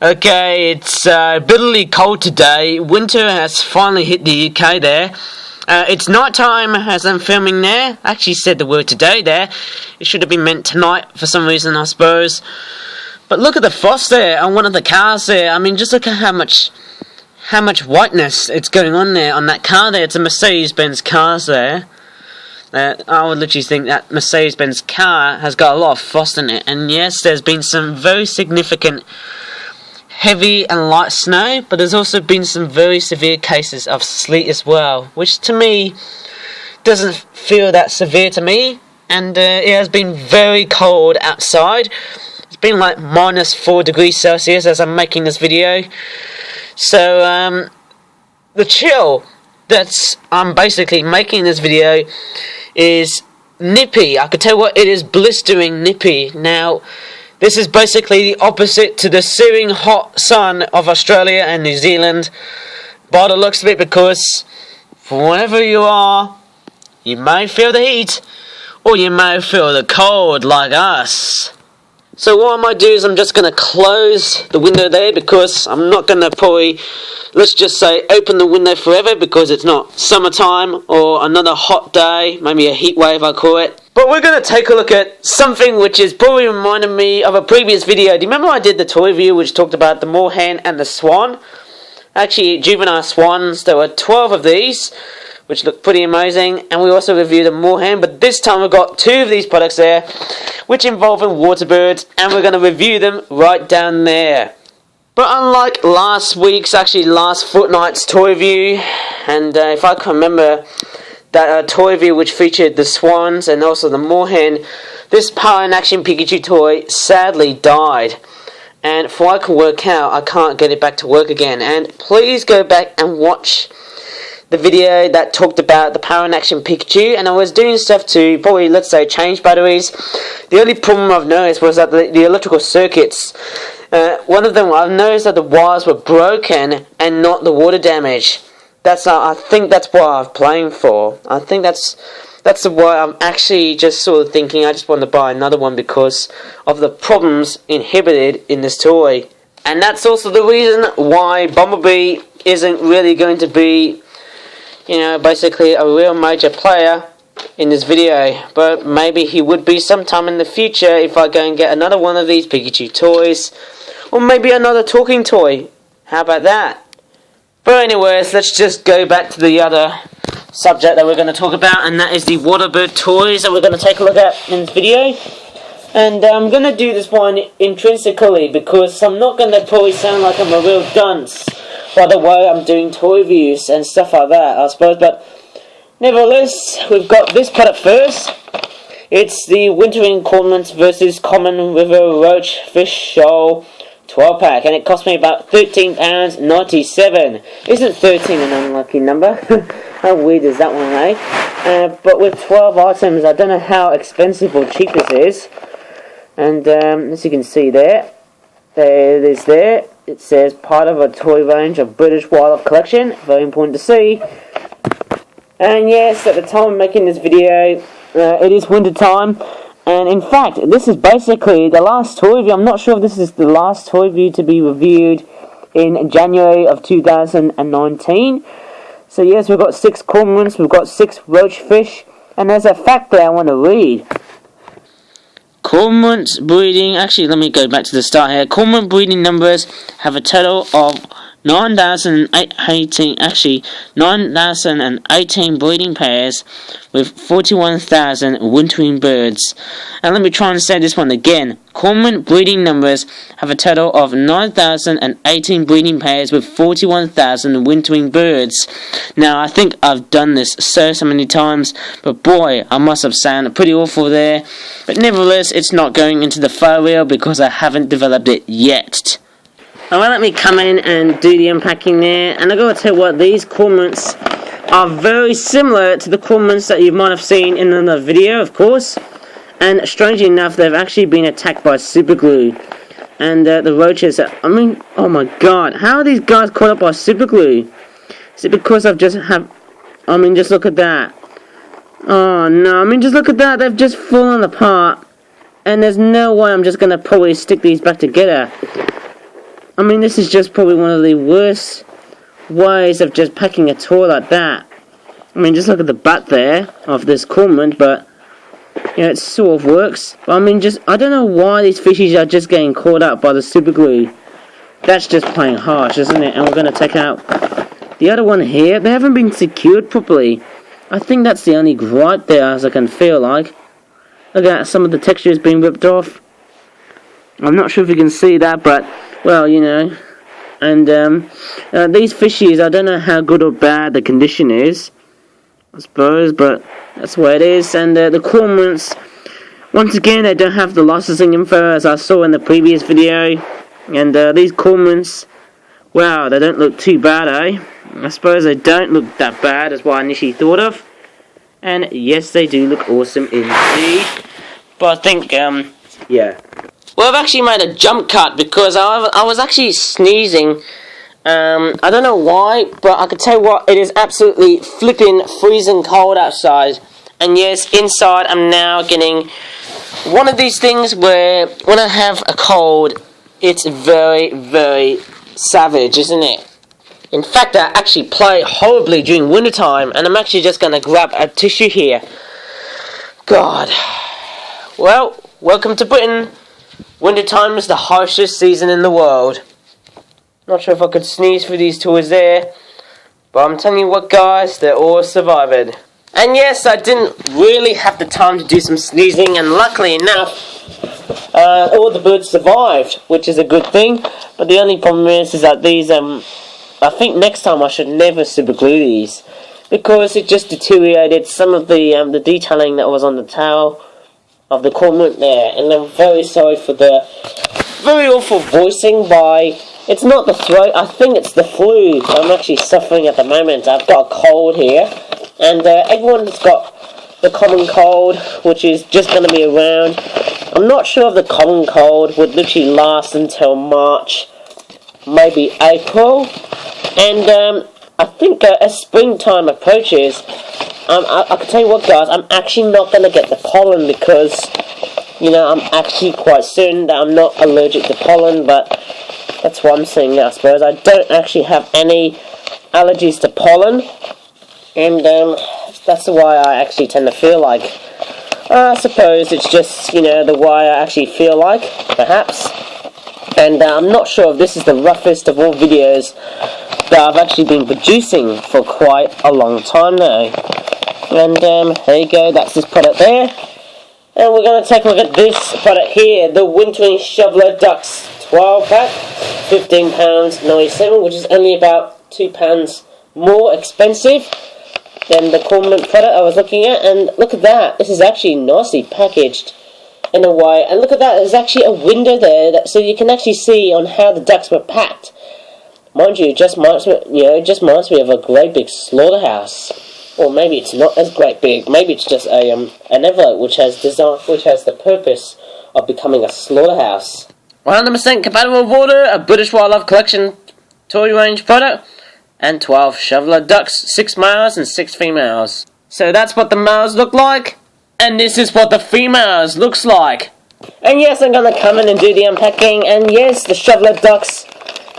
Okay, it's bitterly cold today. Winter has finally hit the UK there. It's night time as I'm filming there. I actually said the word today there. It should have been meant tonight for some reason, I suppose. But look at the frost there on one of the cars there. I mean, just look at how much whiteness it's going on there on that car there. It's a Mercedes-Benz cars there. I would literally think that Mercedes-Benz car has got a lot of frost in it. And yes, there's been some very significant heavy and light snow, but there's also been some very severe cases of sleet as well, which to me doesn't feel that severe to me. And it has been very cold outside. It's been like -4 degrees Celsius as I'm making this video. So the chill that I'm basically making this video is nippy. I could tell what it is, blistering nippy. Now this is basically the opposite to the searing hot sun of Australia and New Zealand by the looks of it, because from wherever you are, you may feel the heat or you may feel the cold like us. So what I might do is I'm just going to close the window there, because I'm not going to probably, let's just say, open the window forever, because it's not summertime or another hot day, maybe a heat wave I call it. But we're going to take a look at something which is probably reminded me of a previous video. Do you remember I did the toy review which talked about the moorhen and the swan? Actually, juvenile swans. There were 12 of these, which look pretty amazing, and we also reviewed a moorhen, but this time we've got 2 of these products there, which involve water birds, and we're going to review them right down there. But unlike last fortnight's toy review, and if I can remember, that toy review which featured the swans and also the moorhen, this Power in Action Pikachu toy sadly died. And for what I can work out, I can't get it back to work again. And please go back and watch the video that talked about the Power in Action Pikachu, and I was doing stuff to probably, let's say, change batteries. The only problem I've noticed was that the electrical circuits, one of them, I've noticed that the wires were broken and not the water damage. I think that's what I'm playing for. I think that's the why I'm actually just sort of thinking I just want to buy another one, because of the problems inhibited in this toy. And that's also the reason why Bumblebee isn't really going to be, basically a real major player in this video. But maybe he would be sometime in the future if I go and get another one of these Pikachu toys. Or maybe another talking toy. How about that? But anyways, let's just go back to the other subject that we're going to talk about, and that is the water bird toys that we're going to take a look at in this video. And I'm going to do this one intrinsically, because I'm not going to probably sound like I'm a real dunce by the way I'm doing toy reviews and stuff like that, I suppose. But nevertheless, we've got this product first. It's the wintering cormorants versus common river roach fish shoal 12-pack, and it cost me about £13.97. Isn't 13 an unlucky number? How weird is that one, eh? But with 12 items, I don't know how expensive or cheap this is. And as you can see there it is there. It says part of a toy range of British wildlife collection. Very important to see. And yes, at the time of making this video, it is winter time. And in fact, this is basically the last toy review. I'm not sure if this is the last toy review to be reviewed in January of 2019. So yes, we've got 6 cormorants, we've got 6 roachfish, and there's a fact there I want to read. Cormorant breeding, actually let me go back to the start here. Cormorant breeding numbers have a total of 9,018 breeding pairs with 41,000 wintering birds. And let me try and say this one again. Cormorant breeding numbers have a total of 9,018 breeding pairs with 41,000 wintering birds. Now, I think I've done this so many times, but boy, I must have sounded pretty awful there. But nevertheless, it's not going into the file reel because I haven't developed it yet. Alright, let me come in and do the unpacking there, and I've got to tell you what, these cormorants are very similar to the cormorants that you might have seen in another video, of course, and strangely enough, they've actually been attacked by super glue, and the roaches, oh my god, how are these guys caught up by super glue? Is it because just look at that. Oh no, just look at that, they've just fallen apart, and there's no way I'm just going to probably stick these back together. I mean, this is just probably one of the worst ways of just packing a toy like that. I mean, just look at the butt there of this cormorant, but you know, it sort of works. But I mean, I don't know why these fishies are just getting caught up by the super glue. That's just plain harsh, isn't it? And we're going to take out the other one here. They haven't been secured properly. I think that's the only gripe there, as I can feel like. Look at some of the textures being ripped off. I'm not sure if you can see that, but, well, you know. And these fishies, I don't know how good or bad the condition is, I suppose, but that's the way it is. And the cormorants, once again, they don't have the licensing info, as I saw in the previous video. And these cormorants, wow, they don't look too bad, eh? I suppose they don't look that bad, is what I initially thought of. And yes, they do look awesome indeed. But I think, yeah. Well, I've actually made a jump cut because I was actually sneezing. I don't know why, but I can tell you what, it is absolutely flipping freezing cold outside. And yes, inside I'm now getting one of these things where when I have a cold, it's very, very savage, isn't it? In fact, I actually play horribly during wintertime, and I'm actually just going to grab a tissue here. God. Well, welcome to Britain. Wintertime is the harshest season in the world. Not sure if I could sneeze through these toys there, but I'm telling you what, guys, they're all survived. And yes, I didn't really have the time to do some sneezing, and luckily enough, all the birds survived, which is a good thing. But the only problem is that these, I think next time I should never super glue these, because it just deteriorated some of the detailing that was on the tail of the cormorant there. And I'm very sorry for the very awful voicing by, it's not the throat, I think it's the flu I'm actually suffering at the moment. I've got a cold here, and everyone's got the common cold, which is just going to be around. I'm not sure if the common cold would literally last until March, maybe April. And I think as springtime approaches, I can tell you what, guys, I'm actually not going to get the pollen because, you know, I'm actually quite certain that I'm not allergic to pollen, but that's what I'm saying, I suppose. I don't actually have any allergies to pollen, and that's why I actually tend to feel like, I suppose it's just, you know, the way I actually feel like, perhaps. And I'm not sure if this is the roughest of all videos that I've actually been producing for quite a long time now. And there you go, that's this product there. And we're going to take a look at this product here, the Wintering Shoveler Ducks 12 pack, £15.97, which is only about £2 more expensive than the cormorant product I was looking at. And look at that, this is actually nicely packaged in a way, and look at that, there's actually a window there, so you can actually see on how the ducks were packed. Mind you, it just reminds me of a great big slaughterhouse. Or maybe it's not as great big, maybe it's just an envelope which has the purpose of becoming a slaughterhouse. 100% compatible with water, a British Wildlife Collection toy range product, and 12 shoveler ducks, 6 males and 6 females. So that's what the males look like. And this is what the females looks like. And yes, I'm going to come in and do the unpacking. And yes, the shoveler ducks,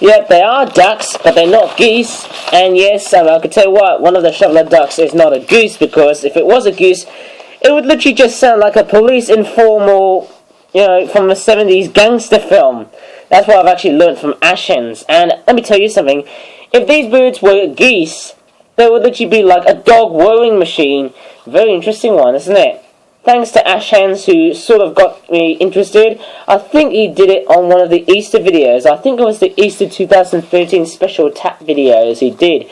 yep, they are ducks, but they're not geese. And yes, I can tell you what, one of the shoveler ducks is not a goose, because if it was a goose, it would literally just sound like a police informal, you know, from a 70s gangster film. That's what I've actually learned from ash hens. And let me tell you something, if these birds were geese, they would literally be like a dog whirring machine. Very interesting one, isn't it? Thanks to Ash Hands, who sort of got me interested. I think he did it on one of the Easter videos. I think it was the Easter 2013 special tap videos he did.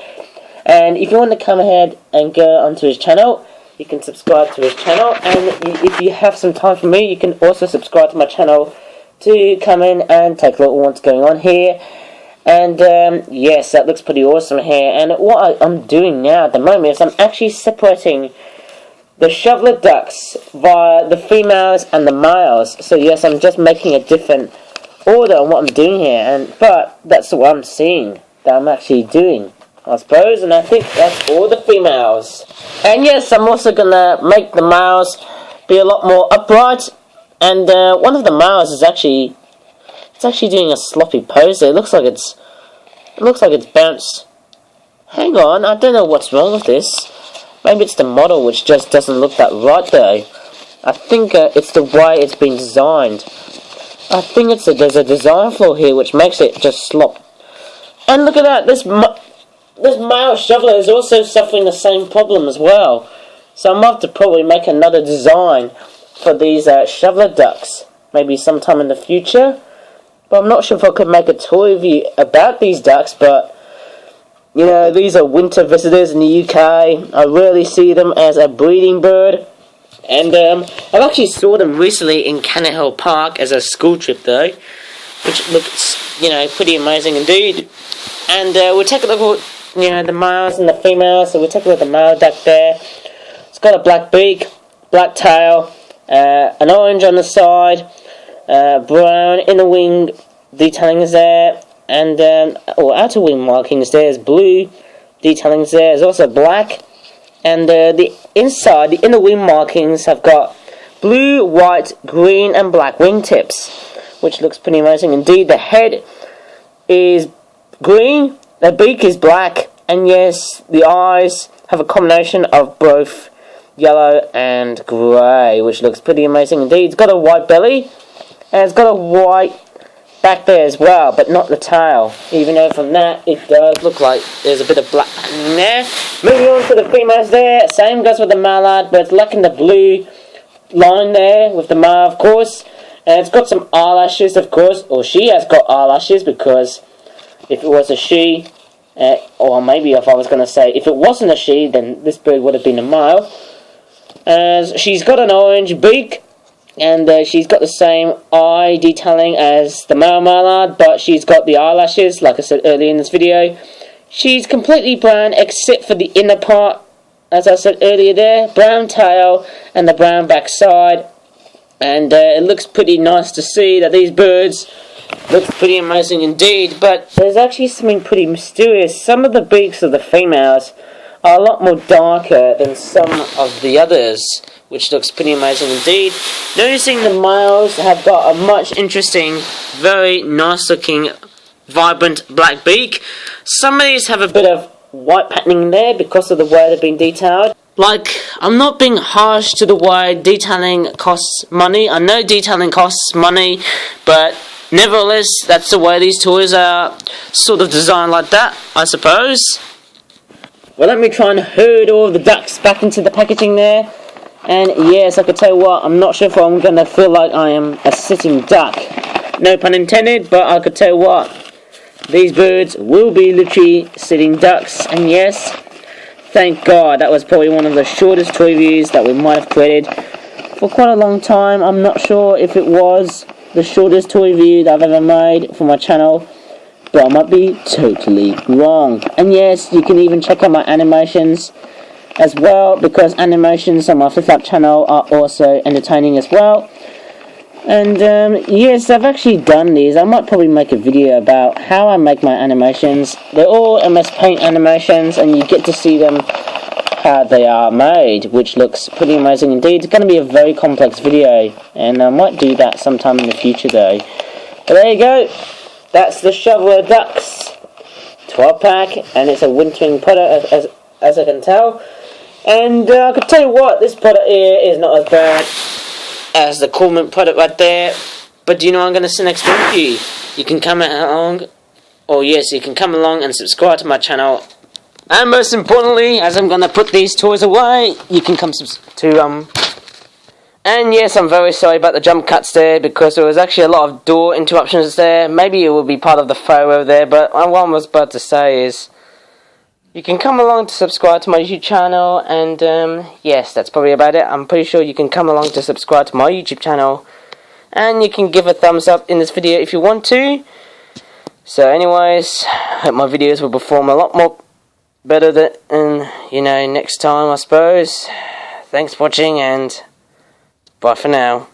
And if you want to come ahead and go onto his channel, you can subscribe to his channel. And if you have some time for me, you can also subscribe to my channel to come in and take a look at what's going on here. And yes, that looks pretty awesome here. And what I'm doing now at the moment is I'm actually separating the shoveler ducks via the females and the males. So yes, I'm just making a different order on what I'm doing here. But that's what I'm seeing that I'm actually doing, I suppose. And I think that's all the females. And yes, I'm also going to make the males be a lot more upright. And one of the males is actually It's actually doing a sloppy pose there. It looks like it's bounced. Hang on, I don't know what's wrong with this. Maybe it's the model which just doesn't look that right though. I think it's the way it's been designed. I think there's a design flaw here which makes it just slop. And look at that, this male shoveler is also suffering the same problem as well. So I might have to probably make another design for these shoveler ducks. Maybe sometime in the future. But I'm not sure if I could make a toy review about these ducks, but you know, these are winter visitors in the UK. I rarely see them as a breeding bird. And I've actually saw them recently in Cannon Hill Park as a school trip though, which looks, you know, pretty amazing indeed. And we'll take a look at, you know, the males and the females. So we'll take a look at the male duck there. It's got a black beak, black tail, an orange on the side, brown in the wing detailing is there, and outer wing markings there is blue detailing is there. There's also black, and the inside, the inner wing markings have got blue, white, green, and black wingtips, which looks pretty amazing indeed. The head is green, the beak is black, and yes, the eyes have a combination of both yellow and grey, which looks pretty amazing indeed. It's got a white belly, and it's got a white back there as well, but not the tail, even though from that it does look like there's a bit of black patterning there. Moving on to the females there, same goes with the mallard, but it's lacking the blue line there with the male, of course. And it's got some eyelashes, of course, or she has got eyelashes, because if it was a she, or maybe if I was going to say if it wasn't a she, then this bird would have been a male. As she's got an orange beak, and she's got the same eye detailing as the male mallard, but she's got the eyelashes, like I said earlier in this video. She's completely brown except for the inner part, as I said earlier there, brown tail and the brown back side. And it looks pretty nice to see that these birds look pretty amazing indeed, but there's actually something pretty mysterious. Some of the beaks of the females are a lot more darker than some of the others, which looks pretty amazing indeed. Noticing the males have got a much interesting, very nice looking, vibrant black beak. Some of these have a bit of white patterning there because of the way they've been detailed. Like, I'm not being harsh to the way detailing costs money. I know detailing costs money, but nevertheless, that's the way these toys are sort of designed like that, I suppose. Well, let me try and herd all of the ducks back into the packaging there. And yes, I could tell you what, I'm not sure if I'm going to feel like I am a sitting duck. No pun intended, but I could tell you what, these birds will be literally sitting ducks. And yes, thank God, that was probably one of the shortest toy reviews that we might have created for quite a long time. I'm not sure if it was the shortest toy review that I've ever made for my channel, but I might be totally wrong. And yes, you can even check out my animations as well, because animations on my FlipFlap channel are also entertaining as well. And yes, I've actually done these. I might probably make a video about how I make my animations. They're all MS Paint animations, and you get to see them how they are made, which looks pretty amazing indeed. It's going to be a very complex video, and I might do that sometime in the future though. But there you go. That's the Shoveler Ducks 12 pack, and it's a wintering product as I can tell. And I can tell you what, this product here is not as bad as the Cormorant product right there. But do you know what I'm going to say next time to you? You can come along, or yes, you can come along and subscribe to my channel. And most importantly, as I'm going to put these toys away, you can come to And yes, I'm very sorry about the jump cuts there, because there was actually a lot of door interruptions there. Maybe it will be part of the photo there, but what I was about to say is, you can come along to subscribe to my YouTube channel, and yes, that's probably about it. I'm pretty sure you can come along to subscribe to my YouTube channel, and you can give a thumbs up in this video if you want to. So anyways, I hope my videos will perform a lot more better than, you know, next time, I suppose. Thanks for watching, and bye for now.